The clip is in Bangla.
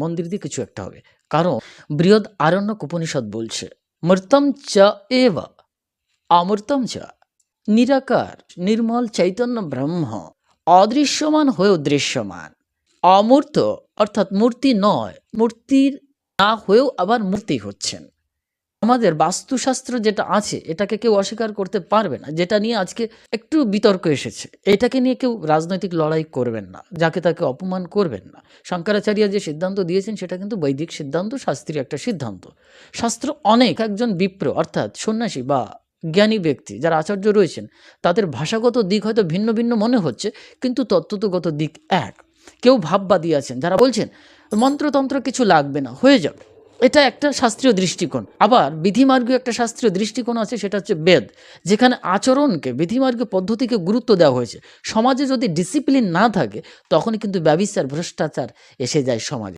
মন্দির দিয়ে কিছু একটা হবে। কারণ বৃহৎ আরণ্যক উপনিষদ বলছে মৃতম চ এব অমৃতম চ, নিরাকার নির্মল চৈতন্য ব্রহ্ম অদৃশ্যমান হয়েও দৃশ্যমান, অমূর্ত অর্থাৎ মূর্তি নয়, মূর্তির না হয়েও আবার মূর্তি হচ্ছেন। আমাদের বাস্তুশাস্ত্র যেটা আছে এটাকে কেউ অস্বীকার করতে পারবে না, যেটা নিয়ে আজকে একটু বিতর্ক এসেছে। এটাকে নিয়ে কেউ রাজনৈতিক লড়াই করবেন না, যাকে তাকে অপমান করবেন না। শঙ্করাচার্য যে সিদ্ধান্ত দিয়েছেন সেটা কিন্তু বৈদিক সিদ্ধান্ত, শাস্ত্রীয় একটা সিদ্ধান্ত। শাস্ত্র অনেক, একজন বিপ্র অর্থাৎ সন্ন্যাসী বা জ্ঞানী ব্যক্তি যারা আচার্য রয়েছেন তাদের ভাষাগত দিক হয়তো ভিন্ন ভিন্ন মনে হচ্ছে, কিন্তু তত্ত্বগত দিক এক। কেউ ভাববাদী আছেন যারা বলছেন মন্ত্রতন্ত্র কিছু লাগবে না, হয়ে যাবে। এটা একটা শাস্ত্রীয় দৃষ্টিকোণ। আবার বিধিমার্গীয় একটা শাস্ত্রীয় দৃষ্টিকোণ আছে, সেটা হচ্ছে বেদ, যেখানে আচরণকে, বিধিমার্গীয় পদ্ধতিকে গুরুত্ব দেওয়া হয়েছে। সমাজে যদি ডিসিপ্লিন না থাকে তখনই কিন্তু ব্যভিচার ভ্রষ্টাচার এসে যায় সমাজে।